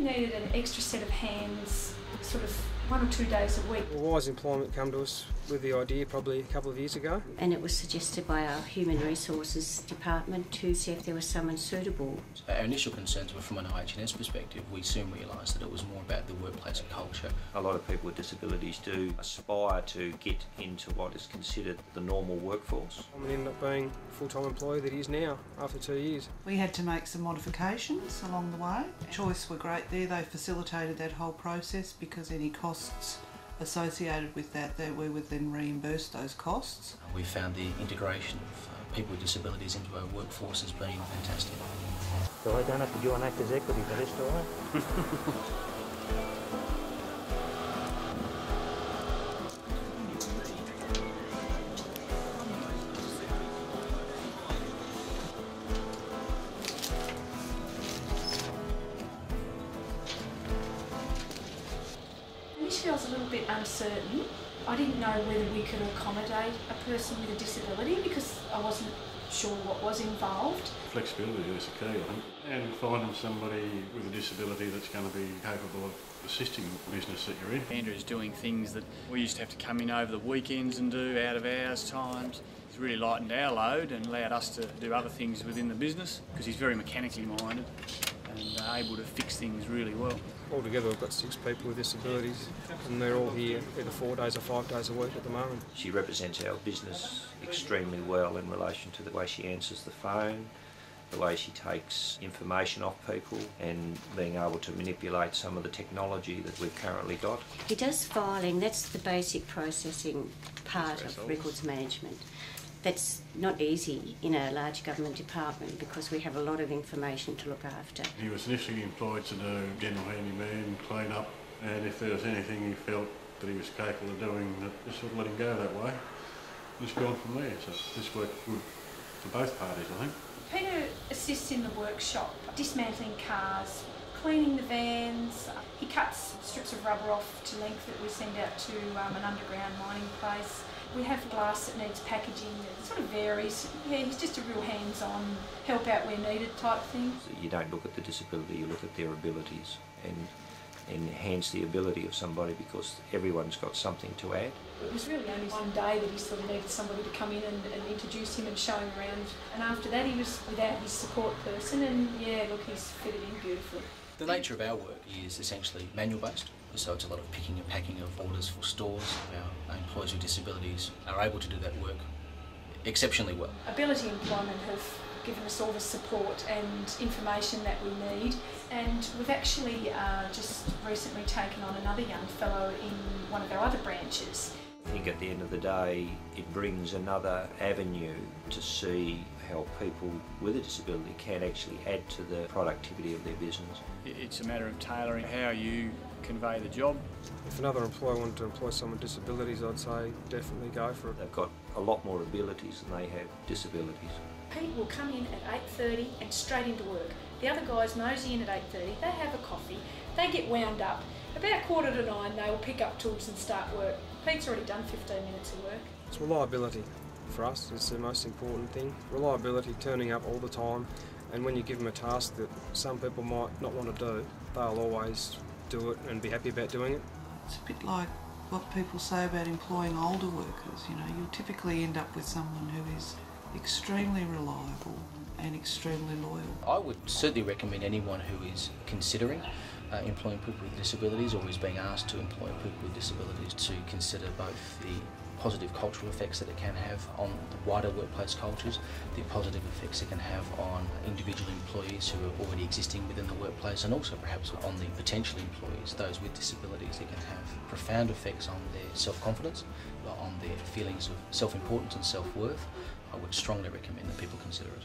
needed an extra set of hands, sort of 1 or 2 days a week. Well, Wise Employment came to us with the idea probably a couple of years ago. And it was suggested by our Human Resources Department to see if there was someone suitable. Our initial concerns were from an OH&S perspective. We soon realised that it was more about the workplace culture. A lot of people with disabilities do aspire to get into what is considered the normal workforce. I ended up being a full-time employee that he is now, after 2 years. We had to make some modifications along the way. Choice were great there. They facilitated that whole process because any costs associated with that, we would then reimburse those costs. We found the integration of people with disabilities into our workforce has been fantastic. So I don't have to join Actors Equity for this, do I? Initially I was a little bit uncertain. I didn't know whether we could accommodate a person with a disability because I wasn't sure what was involved. Flexibility is the key, I think, and finding somebody with a disability that's going to be capable of assisting the business that you're in. Andrew's doing things that we used to have to come in over the weekends and do out of hours times. He's really lightened our load and allowed us to do other things within the business because he's very mechanically minded and able to fix things really well. Altogether we've got 6 people with disabilities and they're all here either 4 days or 5 days a week at the moment. She represents our business extremely well in relation to the way she answers the phone, the way she takes information off people and being able to manipulate some of the technology that we've currently got. He does filing, that's the basic processing part of records management. That's not easy in a large government department because we have a lot of information to look after. He was initially employed to do general handyman, clean up, and if there was anything he felt that he was capable of doing, that just sort of let him go that way. It's gone from there, so this worked good for both parties, I think. Peter assists in the workshop, dismantling cars, cleaning the vans. He cuts strips of rubber off to length that we send out to an underground mining place. We have glass that needs packaging. It sort of varies. Yeah, he's just a real hands-on, help out where needed type thing. You don't look at the disability, you look at their abilities and enhance the ability of somebody because everyone's got something to add. It was really only one day that he sort of needed somebody to come in and introduce him and show him around. And after that he was without his support person and yeah, look, he's fitted in beautifully. The nature of our work is essentially manual based, so it's a lot of picking and packing of orders for stores. Our employees with disabilities are able to do that work exceptionally well. Ability Employment have given us all the support and information that we need, and we've actually just recently taken on another young fellow in one of our other branches. I think at the end of the day it brings another avenue to see how people with a disability can actually add to the productivity of their business. It's a matter of tailoring how you convey the job. If another employer wanted to employ someone with disabilities, I'd say definitely go for it. They've got a lot more abilities than they have disabilities. Pete will come in at 8:30 and straight into work. The other guys mosey in at 8:30, they have a coffee, they get wound up. About 8:45 they will pick up tools and start work. Pete's already done 15 minutes of work. It's reliability for us, it's the most important thing. Reliability, turning up all the time, and when you give them a task that some people might not want to do, they'll always do it and be happy about doing it. It's a bit like what people say about employing older workers. You know, you'll typically end up with someone who is extremely reliable and extremely loyal. I would certainly recommend anyone who is considering employing people with disabilities or is being asked to employ people with disabilities to consider both the positive cultural effects that it can have on the wider workplace cultures, the positive effects it can have on individual employees who are already existing within the workplace, and also perhaps on the potential employees, those with disabilities. It can have profound effects on their self-confidence, on their feelings of self-importance and self-worth. I would strongly recommend that people consider it.